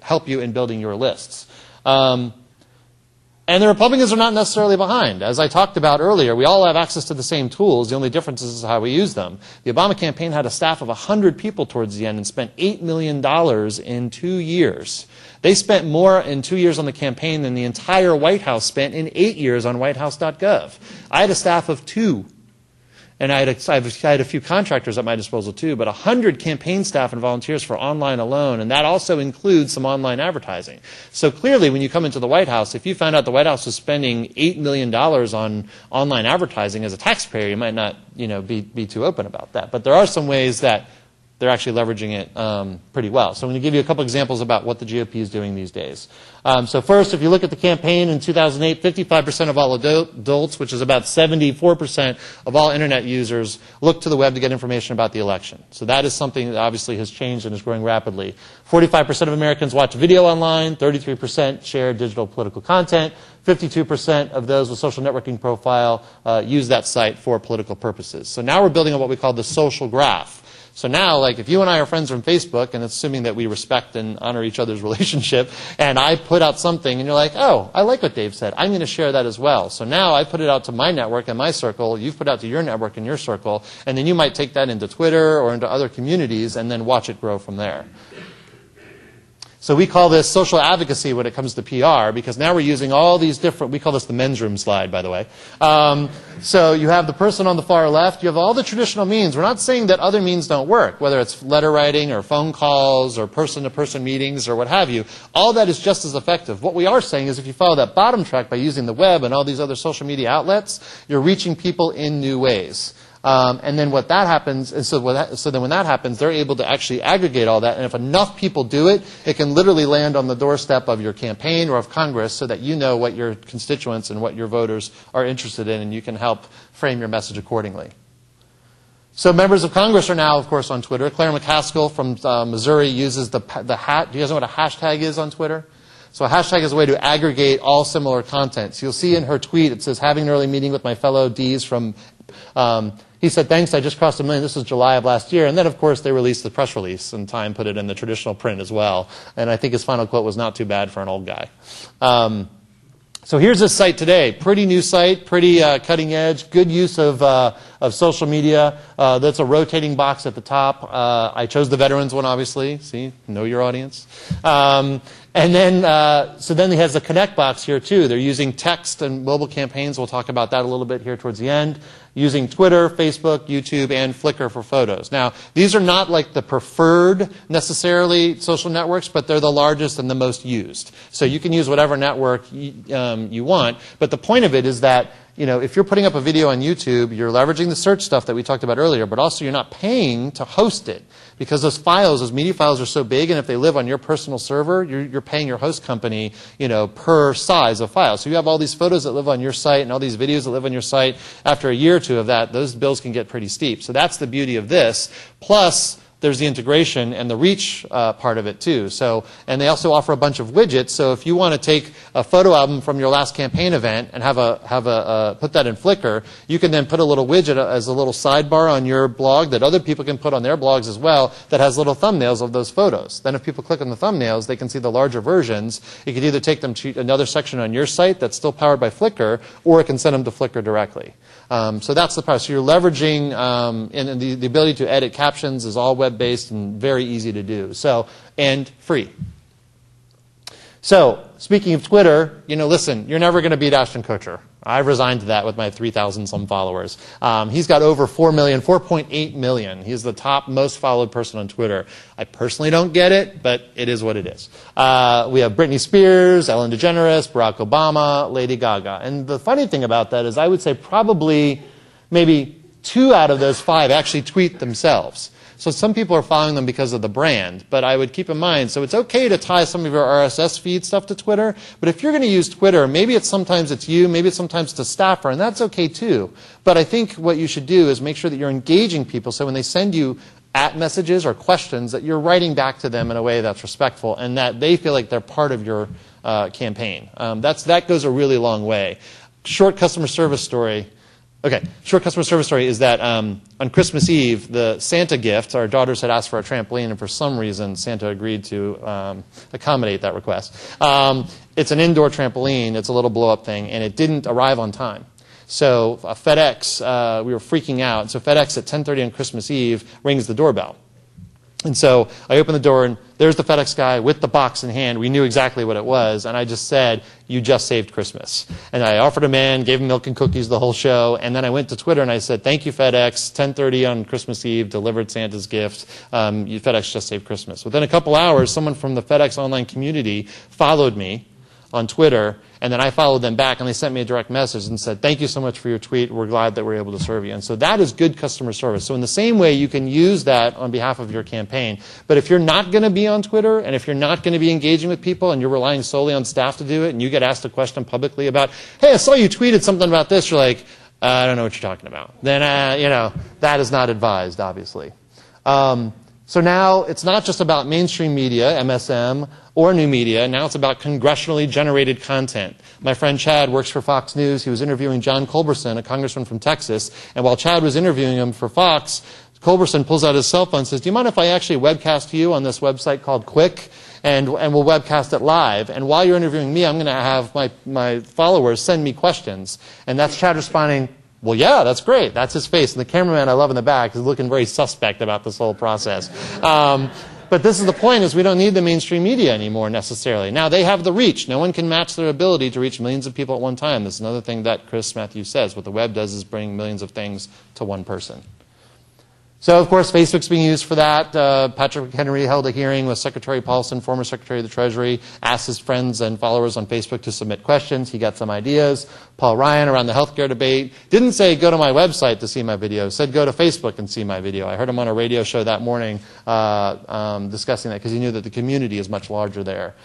help you in building your lists. And the Republicans are not necessarily behind. As I talked about earlier, we all have access to the same tools. The only difference is how we use them. The Obama campaign had a staff of 100 people towards the end and spent $8 million in 2 years. They spent more in 2 years on the campaign than the entire White House spent in 8 years on whitehouse.gov. I had a staff of 2. And I had a few contractors at my disposal too, but 100 campaign staff and volunteers for online alone, and that also includes some online advertising. So clearly, when you come into the White House, if you found out the White House was spending $8 million on online advertising as a taxpayer, you might not, be too open about that. But there are some ways that they're actually leveraging it pretty well. So I'm going to give you a couple examples about what the GOP is doing these days. So first, if you look at the campaign in 2008, 55% of all adults, which is about 74% of all internet users, look to the web to get information about the election. So that is something that obviously has changed and is growing rapidly. 45% of Americans watch video online, 33% share digital political content, 52% of those with social networking profile use that site for political purposes. So now we're building on what we call the social graph. So now, like, if you and I are friends on Facebook, and assuming that we respect and honor each other's relationship, and I put out something, and you're like, oh, I like what Dave said, I'm going to share that as well. So now I put it out to my network and my circle, you've put it out to your network and your circle, and then you might take that into Twitter or into other communities and then watch it grow from there. So we call this social advocacy when it comes to PR, because now we're using all these different, we call this the men's room slide, by the way. So you have the person on the far left, you have all the traditional means. We're not saying that other means don't work, whether it's letter writing or phone calls or person-to-person meetings or what have you. All that is just as effective. What we are saying is if you follow that bottom track by using the web and all these other social media outlets, you're reaching people in new ways. And then what that happens, and so then when that happens, they're able to actually aggregate all that. And if enough people do it, it can literally land on the doorstep of your campaign or of Congress so that you know what your constituents and what your voters are interested in, and you can help frame your message accordingly. So members of Congress are now, of course, on Twitter. Claire McCaskill from Missouri uses the hat. Do you guys know what a hashtag is on Twitter? So a hashtag is a way to aggregate all similar content. So you'll see in her tweet, it says, having an early meeting with my fellow Ds from... he said, thanks, I just crossed 1 million. This was July of last year. And then, of course, they released the press release, and Time put it in the traditional print as well. And I think his final quote was not too bad for an old guy. So here's this site today. Pretty new site, pretty cutting edge, good use of social media. That's a rotating box at the top. I chose the veterans one, obviously. See, know your audience. And then, so then he has the connect box here too. They're using text and mobile campaigns. We'll talk about that a little bit here towards the end. Using Twitter, Facebook, YouTube, and Flickr for photos. Now, these are not like the preferred necessarily social networks, but they're the largest and the most used. So you can use whatever network you want. But the point of it is that, you know, if you're putting up a video on YouTube, you're leveraging the search stuff that we talked about earlier, but also you're not paying to host it. Because those files, those media files are so big, and if they live on your personal server, you're paying your host company, you know, per size of file. So you have all these photos that live on your site and all these videos that live on your site. After a year or two of that, those bills can get pretty steep. So that's the beauty of this. Plus, there's the integration and the reach part of it too. So, and they also offer a bunch of widgets. So if you want to take a photo album from your last campaign event and put that in Flickr, you can then put a little widget as a little sidebar on your blog that other people can put on their blogs as well that has little thumbnails of those photos. Then if people click on the thumbnails, they can see the larger versions. You can either take them to another section on your site that's still powered by Flickr, or it can send them to Flickr directly. So that's the power. So you're leveraging, and the ability to edit captions is all web-based and very easy to do. So, and free. So, speaking of Twitter, you know, listen, you're never going to beat Ashton Kutcher. I've resigned to that with my 3,000-some followers. He's got over 4 million, 4.8 million. He's the top most followed person on Twitter. I personally don't get it, but it is what it is. We have Britney Spears, Ellen DeGeneres, Barack Obama, Lady Gaga. And the funny thing about that is I would say probably maybe 2 out of those 5 actually tweet themselves. So some people are following them because of the brand, but I would keep in mind, so it's okay to tie some of your RSS feed stuff to Twitter, but if you're going to use Twitter, maybe sometimes it's you, maybe it's sometimes a staffer, and that's okay too. But I think what you should do is make sure that you're engaging people, so when they send you @messages or questions, that you're writing back to them in a way that's respectful and that they feel like they're part of your campaign. That goes a really long way. Short customer service story. Okay, short customer service story is that on Christmas Eve, the Santa gift, our daughters had asked for a trampoline, and for some reason, Santa agreed to accommodate that request. It's an indoor trampoline. It's a little blow-up thing, and it didn't arrive on time. So FedEx, we were freaking out. So FedEx at 10:30 on Christmas Eve rings the doorbell. And so I opened the door, and there's the FedEx guy with the box in hand. We knew exactly what it was, and I just said, "You just saved Christmas." And I offered him in, gave him milk and cookies the whole show, and then I went to Twitter and I said, "Thank you, FedEx, 10:30 on Christmas Eve, delivered Santa's gift. FedEx just saved Christmas." Within a couple hours, someone from the FedEx online community followed me. on Twitter, and then I followed them back, and they sent me a direct message and said, thank you so much for your tweet. We're glad that we're able to serve you. And so that is good customer service. So in the same way, you can use that on behalf of your campaign. But if you're not going to be on Twitter, and if you're not going to be engaging with people, and you're relying solely on staff to do it, and you get asked a question publicly about, hey, I saw you tweeted something about this, you're like, I don't know what you're talking about. Then, that is not advised, obviously. So now it's not just about mainstream media, MSM, or new media. Now it's about congressionally generated content. My friend Chad works for Fox News. He was interviewing John Culberson, a congressman from Texas. And while Chad was interviewing him for Fox, Culberson pulls out his cell phone and says, do you mind if I actually webcast you on this website called Quick? And we'll webcast it live. And while you're interviewing me, I'm going to have my followers send me questions. And that's Chad responding, well, yeah, that's great. That's his face. And the cameraman I love in the back is looking very suspect about this whole process. But this is the point, is we don't need the mainstream media anymore necessarily. Now, they have the reach. No one can match their ability to reach millions of people at one time. This is another thing that Chris Matthews says. What the web does is bring millions of things to one person. So, of course, Facebook's being used for that. Patrick McHenry held a hearing with Secretary Paulson, former Secretary of the Treasury, asked his friends and followers on Facebook to submit questions. He got some ideas. Paul Ryan, around the healthcare debate, didn't say go to my website to see my video, said go to Facebook and see my video. I heard him on a radio show that morning discussing that because he knew that the community is much larger there.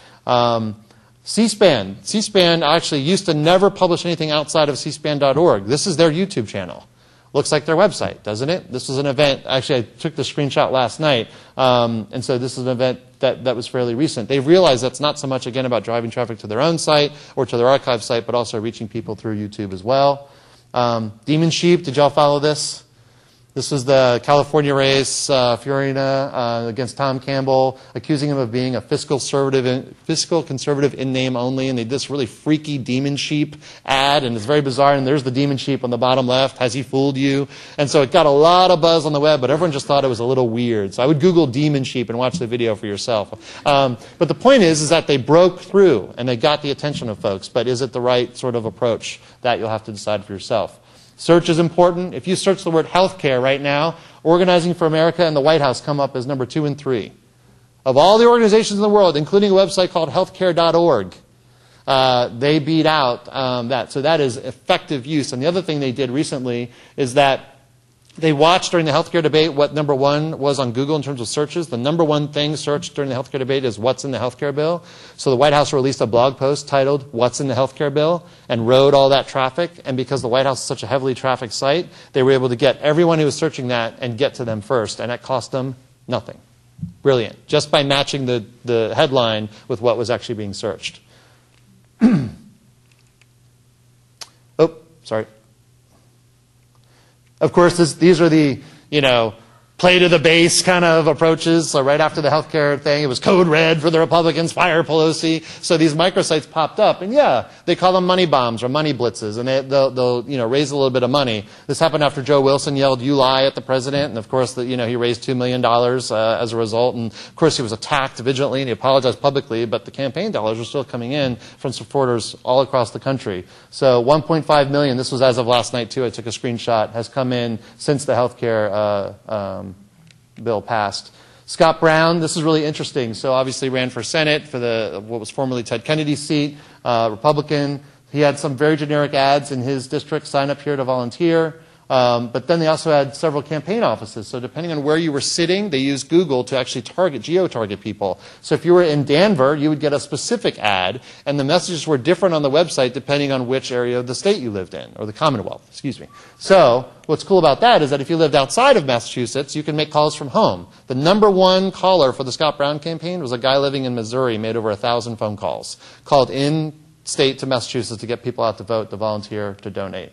C-SPAN. C-SPAN actually used to never publish anything outside of cspan.org. This is their YouTube channel. Looks like their website, doesn't it? This was an event, actually I took the screenshot last night, and so this is an event that was fairly recent. They've realized that's not so much, again, about driving traffic to their own site or to their archive site, but also reaching people through YouTube as well. Demon Sheep, did y'all follow this? This was the California race, Fiorina against Tom Campbell, accusing him of being a fiscal conservative in name only, and they did this really freaky demon sheep ad, and it's very bizarre, and there's the demon sheep on the bottom left. Has he fooled you? And so it got a lot of buzz on the web, but everyone just thought it was a little weird. So I would Google demon sheep and watch the video for yourself. But the point is that they broke through, and they got the attention of folks, but is it the right sort of approach? That you'll have to decide for yourself. Search is important. If you search the word healthcare right now, Organizing for America and the White House come up as number 2 and 3. Of all the organizations in the world, including a website called healthcare.org, they beat out that. So that is effective use. And the other thing they did recently is that they watched during the healthcare debate what number 1 was on Google in terms of searches. The number 1 thing searched during the healthcare debate is what's in the healthcare bill. So the White House released a blog post titled What's in the Healthcare Bill and rode all that traffic. And because the White House is such a heavily trafficked site, they were able to get everyone who was searching that and get to them first. And that cost them nothing. Brilliant. Just by matching the headline with what was actually being searched. Oh, sorry. Of course, these are the, play to the base kind of approaches. So right after the healthcare thing, it was code red for the Republicans, fire Pelosi. So these microsites popped up. And yeah, they call them money bombs or money blitzes. And they'll raise a little bit of money. This happened after Joe Wilson yelled, "You lie," at the president. And of course, he raised $2 million as a result. And of course, he was attacked vigilantly and he apologized publicly. But the campaign dollars were still coming in from supporters all across the country. So 1.5 million, this was as of last night too, I took a screenshot, has come in since the healthcare bill passed. Scott Brown, this is really interesting. So obviously ran for Senate for what was formerly Ted Kennedy's seat, Republican. He had some very generic ads in his district, sign up here to volunteer. But then they also had several campaign offices. So depending on where you were sitting, they used Google to actually geo-target people. So if you were in Denver, you would get a specific ad, and the messages were different on the website depending on which area of the state you lived in, or the Commonwealth, excuse me. So what's cool about that is that if you lived outside of Massachusetts, you can make calls from home. The number 1 caller for the Scott Brown campaign was a guy living in Missouri, made over 1,000 phone calls, called in-state to Massachusetts to get people out to vote, to volunteer, to donate.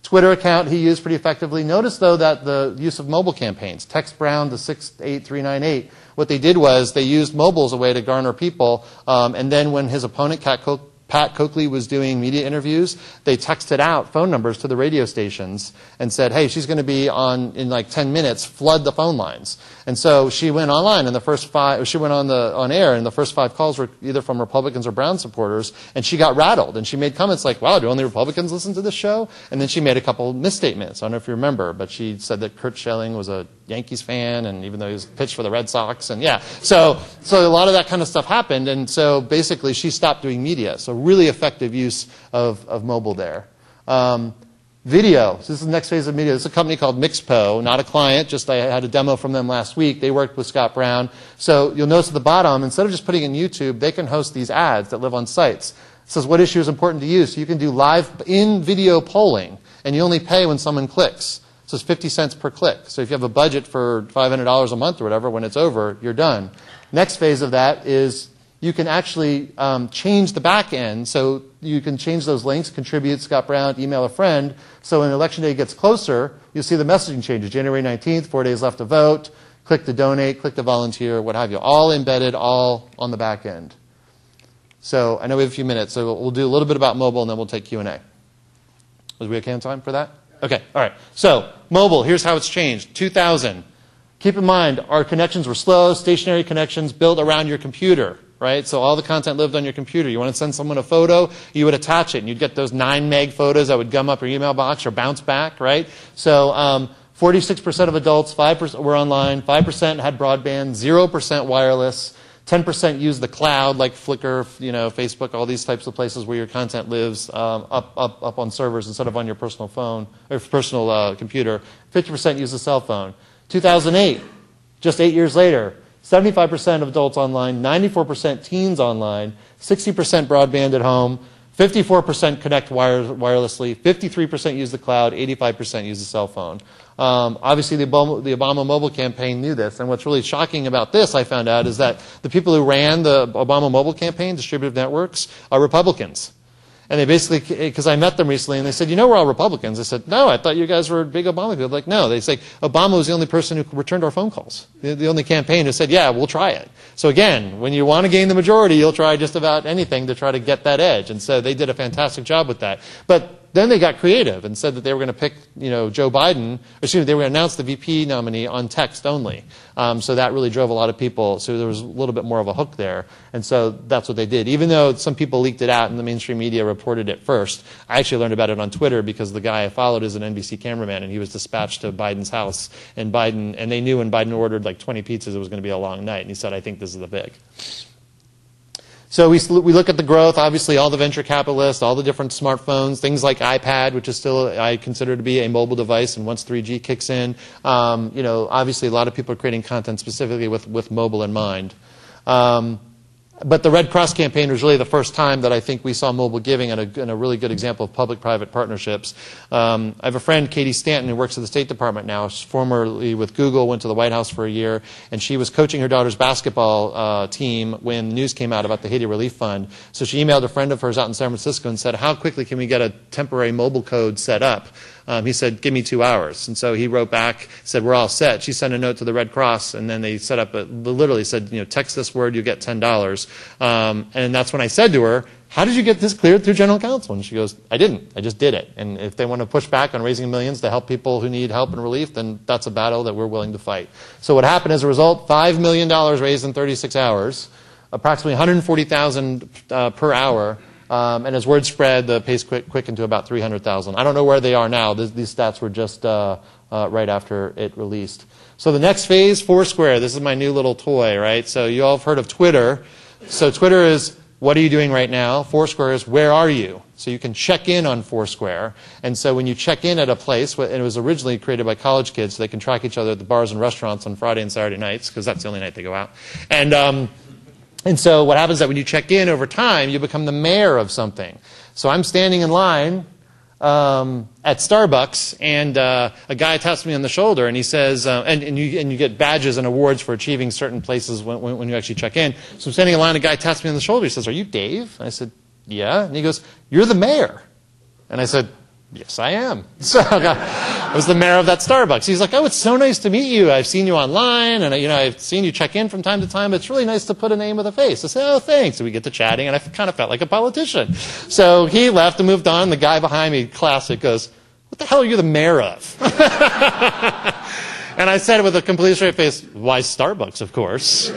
Twitter account he used pretty effectively. Notice, though, that the use of mobile campaigns, text Brown to 68398, what they did was they used mobile as a way to garner people, and then when his opponent, Pat Coakley, was doing media interviews, they texted out phone numbers to the radio stations and said, hey, she's going to be on in like 10 minutes, flood the phone lines. And so she went online, and she went on air, and the first 5 calls were either from Republicans or Brown supporters, and she got rattled, and she made comments like, wow, do only Republicans listen to this show? And then she made a couple misstatements. I don't know if you remember, but she said that Kurt Schelling was a Yankees fan, and even though he was pitched for the Red Sox, and yeah. So a lot of that kind of stuff happened, and so basically she stopped doing media. So really effective use of mobile there. Video. So this is the next phase of media. This is a company called Mixpo, not a client, just I had a demo from them last week. They worked with Scott Brown. So you'll notice at the bottom, instead of just putting in YouTube, they can host these ads that live on sites. It says what issue is important to you. So you can do live in-video polling, and you only pay when someone clicks. So it's 50 cents per click. So if you have a budget for $500 a month or whatever, when it's over, you're done. Next phase of that is you can actually change the back end. So you can change those links, contribute, Scott Brown, email a friend. So when election day gets closer, you'll see the messaging changes. January 19th, 4 days left to vote, click to donate, click to volunteer, what have you. All embedded, all on the back end. So I know we have a few minutes, so we'll do a little bit about mobile, and then we'll take Q&A. Was we okay on time for that? Okay, all right. So mobile, here's how it's changed. 2000. Keep in mind, our connections were slow, stationary connections built around your computer. Right? So all the content lived on your computer. You want to send someone a photo, you would attach it, and you'd get those 9 meg photos that would gum up your email box or bounce back, right? So 46% of adults, 5% were online, 5% had broadband, 0% wireless, 10% used the cloud like Flickr, Facebook, all these types of places where your content lives up on servers instead of on your personal phone or personal computer. 50% used a cell phone. 2008, just 8 years later, 75% of adults online, 94% teens online, 60% broadband at home, 54% connect wirelessly, 53% use the cloud, 85% use the cell phone. Obviously, the Obama mobile campaign knew this, and what's really shocking about this, I found out, is that the people who ran the Obama mobile campaign, distributive networks, are Republicans. And they basically, because I met them recently, and they said, we're all Republicans. I said, no, I thought you guys were big Obama people. Like, no. They say, Obama was the only person who returned our phone calls. The only campaign who said, yeah, we'll try it. So again, when you want to gain the majority, you'll try just about anything to try to get that edge. And so they did a fantastic job with that. But then they got creative and said that they were going to pick, Joe Biden. They were going to announce the VP nominee on text only. So that really drove a lot of people. So there was a little bit more of a hook there. And so that's what they did. Even though some people leaked it out and the mainstream media reported it first, I actually learned about it on Twitter because the guy I followed is an NBC cameraman, and he was dispatched to Biden's house. And they knew when Biden ordered like 20 pizzas, it was going to be a long night. And he said, I think this is the big. So we look at the growth, obviously all the venture capitalists, all the different smartphones, things like iPad, which is still, I consider to be a mobile device, and once 3G kicks in, obviously a lot of people are creating content specifically with mobile in mind. But the Red Cross campaign was really the first time that I think we saw mobile giving and a really good example of public-private partnerships. I have a friend, Katie Stanton, who works at the State Department now. She's formerly with Google, went to the White House for a year, and she was coaching her daughter's basketball team when news came out about the Haiti Relief Fund. So she emailed a friend of hers out in San Francisco and said, how quickly can we get a temporary mobile code set up? He said, give me 2 hours. And so he wrote back, said, we're all set. She sent a note to the Red Cross, and then they set up, literally said, text this word, you get $10. And that's when I said to her, how did you get this cleared through general counsel? And she goes, I didn't. I just did it. And if they want to push back on raising millions to help people who need help and relief, then that's a battle that we're willing to fight. So what happened as a result, $5 million raised in 36 hours, approximately $140,000 per hour. And as word spread, the pace quickened to about 300,000. I don't know where they are now. These stats were just right after it released. So the next phase, Foursquare. This is my new little toy, right? So you all have heard of Twitter. So Twitter is, what are you doing right now? Foursquare is, where are you? So you can check in on Foursquare. And so when you check in at a place, and it was originally created by college kids, so they can track each other at the bars and restaurants on Friday and Saturday nights, because that's the only night they go out. And so what happens is that when you check in over time, you become the mayor of something. So I'm standing in line at Starbucks, and a guy taps me on the shoulder, and he says, and you get badges and awards for achieving certain places when you actually check in. So I'm standing in line, a guy taps me on the shoulder. He says, are you Dave? And I said, yeah. And he goes, you're the mayor. And I said, yes, I am. So I was the mayor of that Starbucks. He's like, oh, it's so nice to meet you. I've seen you online, and I've seen you check in from time to time. It's really nice to put a name with a face. I said, oh, thanks. And we get to chatting, and I kind of felt like a politician. So he left and moved on. The guy behind me, classic, goes, what the hell are you the mayor of? And I said with a completely straight face, why Starbucks, of course.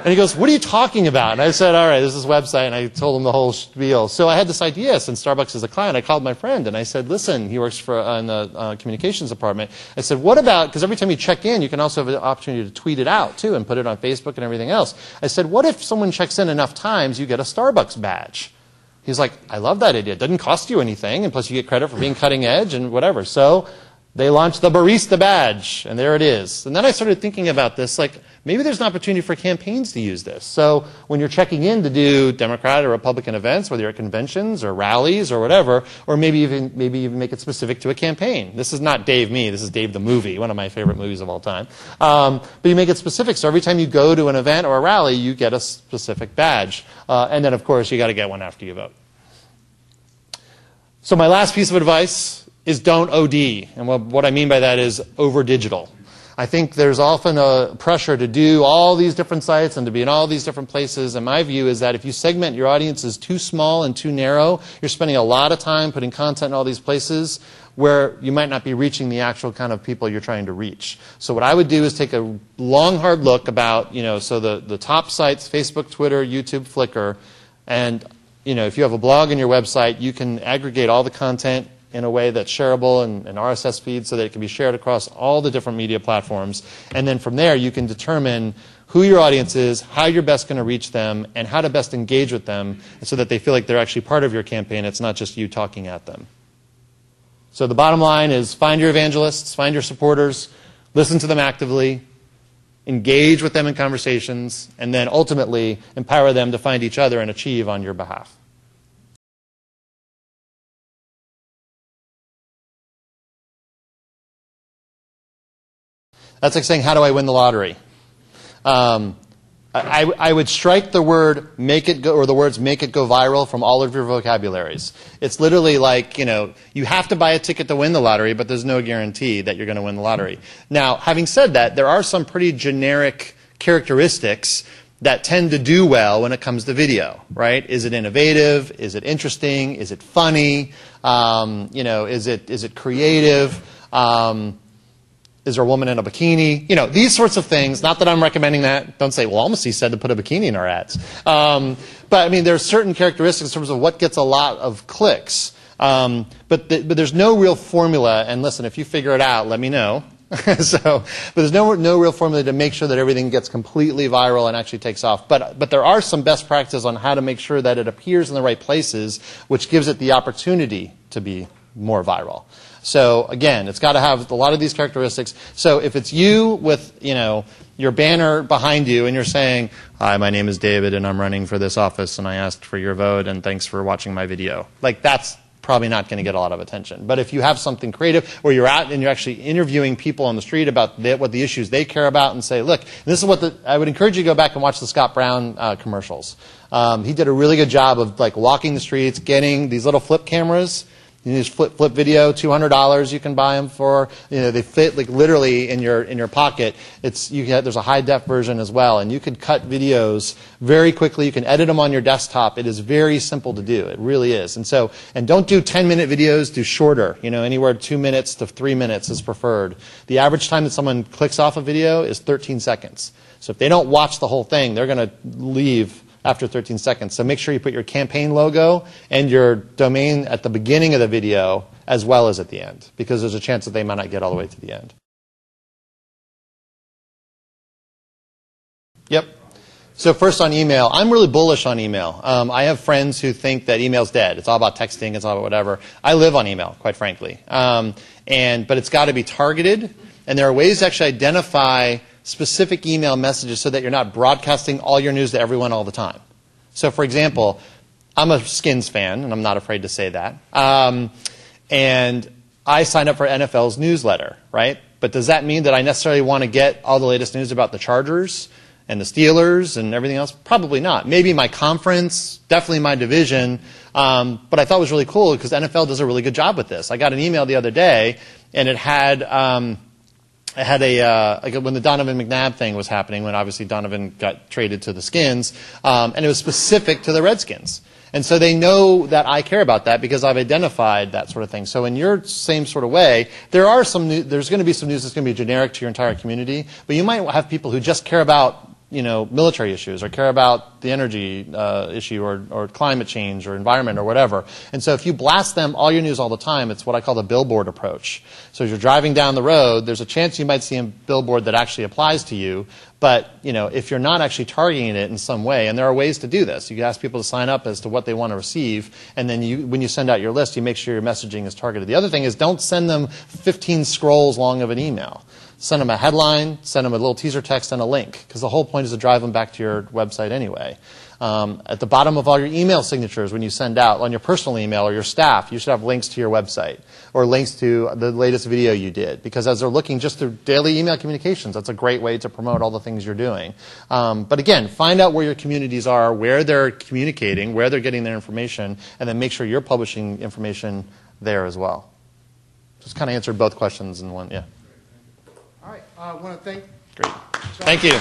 And he goes, what are you talking about? And I said, all right, this is this website. And I told him the whole spiel. So I had this idea, since Starbucks is a client, I called my friend and I said, listen, he works in the communications department. I said, what about, because every time you check in, you can also have the opportunity to tweet it out too and put it on Facebook and everything else. I said, what if someone checks in enough times, you get a Starbucks badge? He's like, I love that idea. It doesn't cost you anything, and plus you get credit for being cutting edge and whatever. So they launched the Barista badge, and there it is. And then I started thinking about this, like, maybe there's an opportunity for campaigns to use this. So when you're checking in to do Democrat or Republican events, whether you're at conventions or rallies or whatever, or maybe even make it specific to a campaign. This is not Dave Me, this is Dave the Movie, one of my favorite movies of all time. But you make it specific, so every time you go to an event or a rally, you get a specific badge. And then, of course, you got to get one after you vote. So my last piece of advice is don't OD. And what I mean by that is over digital. I think there's often a pressure to do all these different sites and to be in all these different places. And my view is that if you segment your audience as too small and too narrow, you're spending a lot of time putting content in all these places where you might not be reaching the actual kind of people you're trying to reach. So what I would do is take a long, hard look about, so the top sites, Facebook, Twitter, YouTube, Flickr, and if you have a blog on your website, you can aggregate all the content in a way that's shareable and RSS feed so that it can be shared across all the different media platforms. And then from there, you can determine who your audience is, how you're best going to reach them, and how to best engage with them so that they feel like they're actually part of your campaign. It's not just you talking at them. So the bottom line is find your evangelists, find your supporters, listen to them actively, engage with them in conversations, and then ultimately empower them to find each other and achieve on your behalf. That's like saying, how do I win the lottery? I would strike the word make it go, or the words make it go viral from all of your vocabularies. It's literally like, you have to buy a ticket to win the lottery, but there's no guarantee that you're going to win the lottery. Now, having said that, there are some pretty generic characteristics that tend to do well when it comes to video, right? Is it innovative? Is it interesting? Is it funny? Is it creative? Is there a woman in a bikini? These sorts of things. Not that I'm recommending that. Don't say, well, Almasy said to put a bikini in our ads. But I mean, there's certain characteristics in terms of what gets a lot of clicks. But there's no real formula. And listen, if you figure it out, let me know. But there's no real formula to make sure that everything gets completely viral and actually takes off. But there are some best practices on how to make sure that it appears in the right places, which gives it the opportunity to be more viral. So again, it's got to have a lot of these characteristics. So if it's you with, your banner behind you and you're saying, hi, my name is David and I'm running for this office and I asked for your vote and thanks for watching my video. Like that's probably not going to get a lot of attention. But if you have something creative where you're out and you're actually interviewing people on the street about what the issues they care about and say, look, this is what I would encourage you to go back and watch the Scott Brown commercials. He did a really good job of like walking the streets, getting these little flip cameras. You use flip video, $200 you can buy them for. They fit like literally in your pocket. There's a high def version as well, and you can cut videos very quickly. You can edit them on your desktop. It is very simple to do. It really is. And don't do 10-minute videos. Do shorter. Anywhere 2 minutes to 3 minutes is preferred. The average time that someone clicks off a video is 13 seconds. So if they don't watch the whole thing, they're going to leave after 13 seconds. So make sure you put your campaign logo and your domain at the beginning of the video as well as at the end, because there's a chance that they might not get all the way to the end. Yep. So first on email, I'm really bullish on email. I have friends who think that email's dead. It's all about texting, it's all about whatever. I live on email, quite frankly. But it's got to be targeted, and there are ways to actually identify specific email messages so that you're not broadcasting all your news to everyone all the time. So for example, I'm a Skins fan, and I'm not afraid to say that. And I signed up for NFL's newsletter, right? But does that mean that I necessarily want to get all the latest news about the Chargers and the Steelers and everything else? Probably not. Maybe my conference, definitely my division. But I thought it was really cool because NFL does a really good job with this. I got an email the other day, and it had when the Donovan McNabb thing was happening, when obviously Donovan got traded to the Skins, and it was specific to the Redskins. And so they know that I care about that because I've identified that sort of thing. So in your same sort of way, there's going to be some news that's going to be generic to your entire community, but you might have people who just care about military issues or care about the energy issue or climate change or environment or whatever. And so if you blast them all your news all the time, it's what I call the billboard approach. So as you're driving down the road, there's a chance you might see a billboard that actually applies to you. But if you're not actually targeting it in some way, and there are ways to do this, you can ask people to sign up as to what they want to receive, and then when you send out your list, you make sure your messaging is targeted. The other thing is don't send them 15 scrolls long of an email. Send them a headline, send them a little teaser text and a link, because the whole point is to drive them back to your website anyway. At the bottom of all your email signatures when you send out on your personal email or your staff, you should have links to your website or links to the latest video you did, because as they're looking just through daily email communications, that's a great way to promote all the things you're doing. But again, find out where your communities are, where they're communicating, where they're getting their information, and then make sure you're publishing information there as well. Just kind of answered both questions in one, yeah. All right, I want to thank. Great. Thank you.